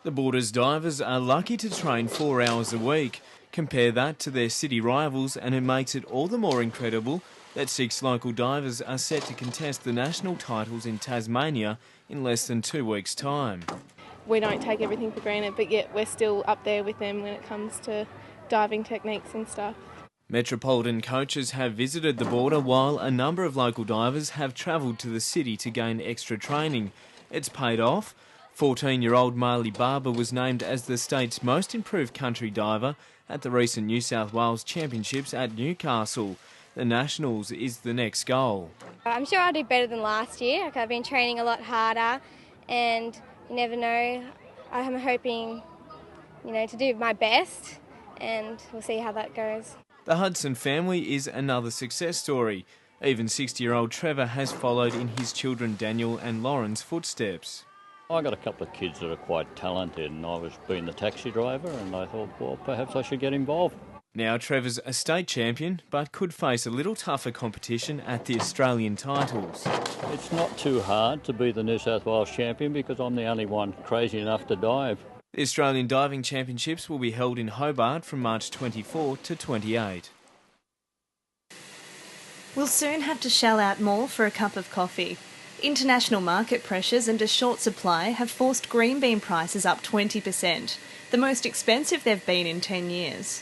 The Borders divers are lucky to train 4 hours a week. Compare that to their city rivals and it makes it all the more incredible that 6 local divers are set to contest the national titles in Tasmania in less than 2 weeks' time. We don't take everything for granted, but yet we're still up there with them when it comes to diving techniques and stuff. Metropolitan coaches have visited the border while a number of local divers have travelled to the city to gain extra training. It's paid off. 14-year-old Marley Barber was named as the state's most improved country diver at the recent New South Wales Championships at Newcastle. The Nationals is the next goal. I'm sure I'll do better than last year. I've been training a lot harder and you never know. I'm hoping, to do my best and we'll see how that goes. The Hudson family is another success story. Even 60-year-old Trevor has followed in his children Daniel and Lauren's footsteps. I got a couple of kids that are quite talented and I was being the taxi driver and I thought, well, perhaps I should get involved. Now Trevor's a state champion, but could face a little tougher competition at the Australian titles. It's not too hard to be the New South Wales champion because I'm the only one crazy enough to dive. The Australian Diving Championships will be held in Hobart from March 24 to 28. We'll soon have to shell out more for a cup of coffee. International market pressures and a short supply have forced green bean prices up 20%, the most expensive they've been in 10 years.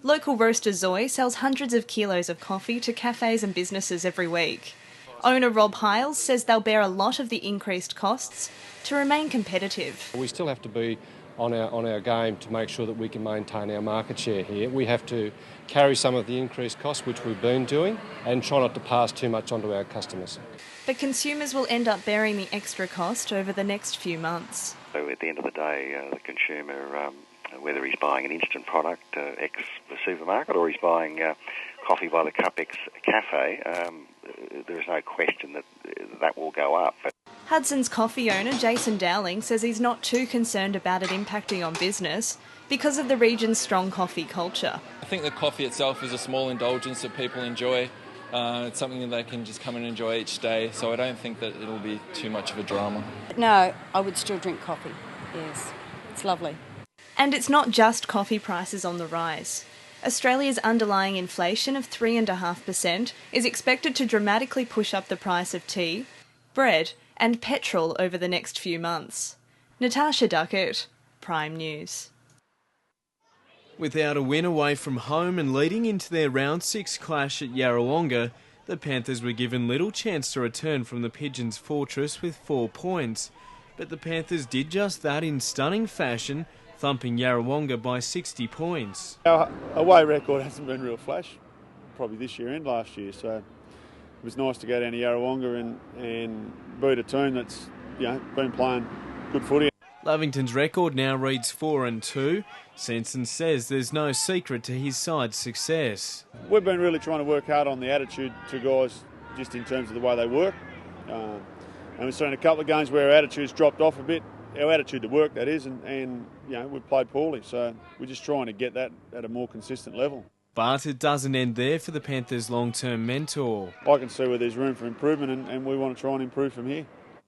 Local roaster Zoe sells hundreds of kilos of coffee to cafes and businesses every week. Owner Rob Hiles says they'll bear a lot of the increased costs to remain competitive. We still have to be on our game to make sure that we can maintain our market share here. We have to carry some of the increased costs, which we've been doing, and try not to pass too much onto our customers. But consumers will end up bearing the extra cost over the next few months. So at the end of the day, the consumer, whether he's buying an instant product, ex the supermarket, or he's buying coffee by the cup ex cafe, there is no question that that will go up. Hudson's coffee owner Jason Dowling says he's not too concerned about it impacting on business because of the region's strong coffee culture. I think the coffee itself is a small indulgence that people enjoy. It's something that they can just come and enjoy each day, so I don't think that it'll be too much of a drama. No, I would still drink coffee, yes. It's lovely. And it's not just coffee prices on the rise. Australia's underlying inflation of 3.5% is expected to dramatically push up the price of tea, bread and petrol over the next few months. Natasha Duckett, Prime News. Without a win away from home and leading into their round 6 clash at Yarrawonga, the Panthers were given little chance to return from the Pigeons' fortress with 4 points. But the Panthers did just that in stunning fashion, thumping Yarrawonga by 60 points. Our away record hasn't been real flash, probably this year and last year, so it was nice to go down to Yarrawonga and beat a team that's been playing good footy. Lavington's record now reads 4-2. Sanson says there's no secret to his side's success. We've been really trying to work hard on the attitude to guys just in terms of the way they work. And we've seen a couple of games where our attitude's dropped off a bit, our attitude to work that is, and we've played poorly. So we're just trying to get that at a more consistent level. But it doesn't end there for the Panthers' long-term mentor. I can see where there's room for improvement and we want to try and improve from here.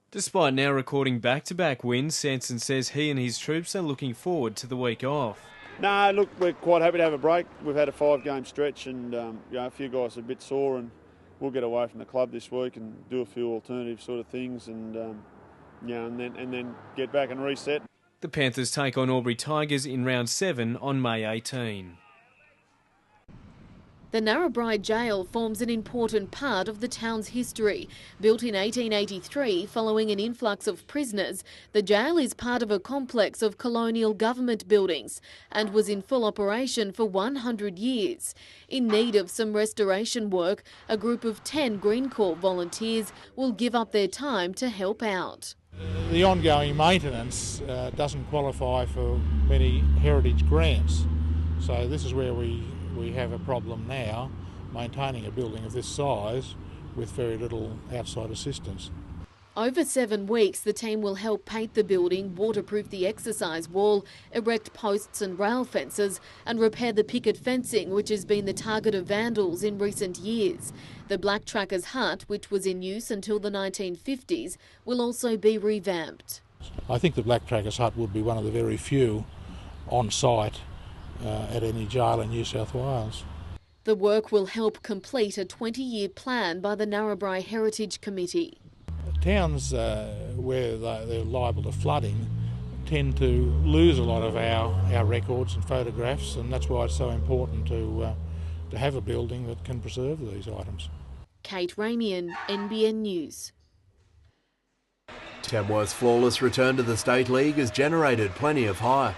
Despite now recording back-to-back wins, Sanson says he and his troops are looking forward to the week off. No, look, we're quite happy to have a break. We've had a 5-game stretch and a few guys are a bit sore and we'll get away from the club this week and do a few alternative sort of things and then get back and reset. The Panthers take on Albury Tigers in round 7 on May 18. The Narrabri Jail forms an important part of the town's history. Built in 1883 following an influx of prisoners, the jail is part of a complex of colonial government buildings and was in full operation for 100 years. In need of some restoration work, a group of 10 Green Corps volunteers will give up their time to help out. The ongoing maintenance doesn't qualify for many heritage grants, so this is where we have a problem now, maintaining a building of this size with very little outside assistance. Over 7 weeks, the team will help paint the building, waterproof the exercise wall, erect posts and rail fences and repair the picket fencing, which has been the target of vandals in recent years. The Black Trackers Hut, which was in use until the 1950s, will also be revamped. I think the Black Trackers hut would be one of the very few on site at any jail in New South Wales. The work will help complete a 20-year plan by the Narrabri Heritage Committee. Towns where they're liable to flooding tend to lose a lot of our records and photographs, and that's why it's so important to have a building that can preserve these items. Kate Ramian, NBN News. Tamworth's flawless return to the State League has generated plenty of hype.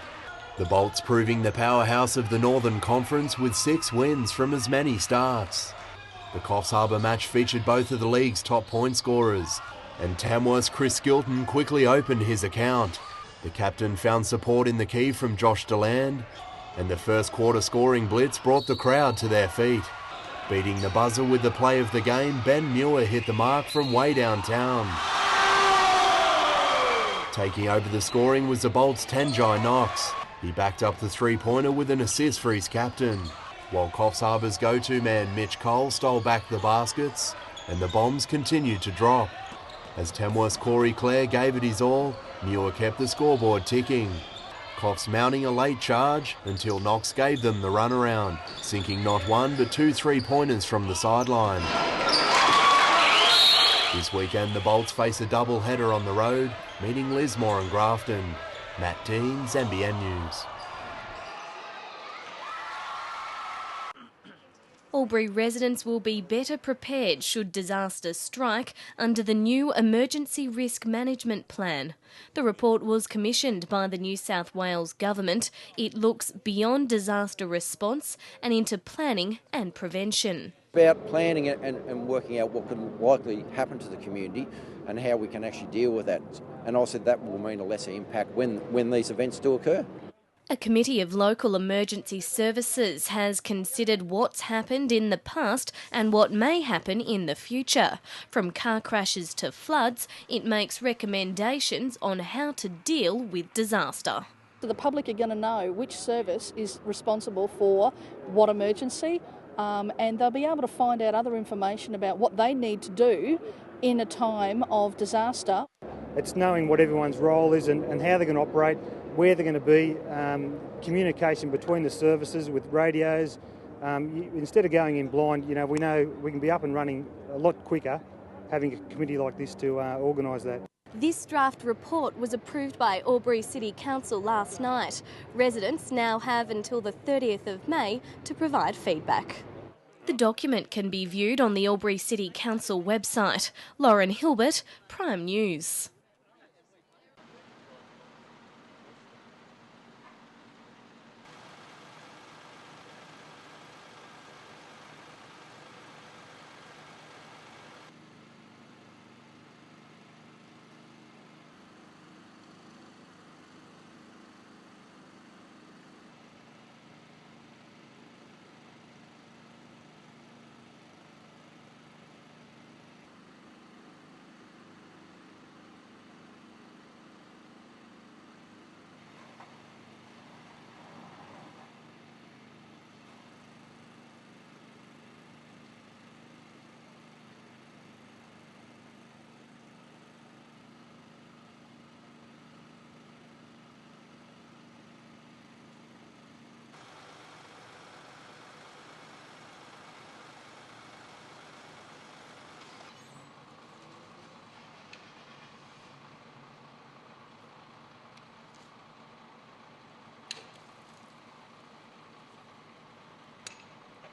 The Bolts proving the powerhouse of the Northern Conference with 6 wins from as many starts. The Coffs Harbour match featured both of the league's top point scorers, and Tamworth's Chris Skilton quickly opened his account. The captain found support in the key from Josh Deland, and the first quarter scoring blitz brought the crowd to their feet. Beating the buzzer with the play of the game, Ben Muir hit the mark from way downtown. Taking over the scoring was the Bolts' Tenjai Knox. He backed up the three-pointer with an assist for his captain, while Coffs Harbour's go-to man Mitch Cole stole back the baskets, and the bombs continued to drop. As Tamworth's Corey Clare gave it his all, Muir kept the scoreboard ticking. Coffs mounting a late charge until Knox gave them the runaround, sinking not one but 2 3-pointers from the sideline. This weekend the Bolts face a double-header on the road, meeting Lismore and Grafton. Matt Deans, NBN News. Albury residents will be better prepared should disaster strike under the new Emergency Risk Management Plan. The report was commissioned by the New South Wales Government. It looks beyond disaster response and into planning and prevention. About planning and working out what could likely happen to the community and how we can actually deal with that. And I said that will mean a lesser impact when these events do occur. A committee of local emergency services has considered what's happened in the past and what may happen in the future. From car crashes to floods, it makes recommendations on how to deal with disaster. So the public are going to know which service is responsible for what emergency, and they'll be able to find out other information about what they need to do in a time of disaster. It's knowing what everyone's role is and how they're going to operate, where they're going to be, communication between the services with radios. Instead of going in blind, we know we can be up and running a lot quicker having a committee like this to organise that. This draft report was approved by Albury City Council last night. Residents now have until the 30th of May to provide feedback. The document can be viewed on the Albury City Council website. Lauren Hilbert, Prime News.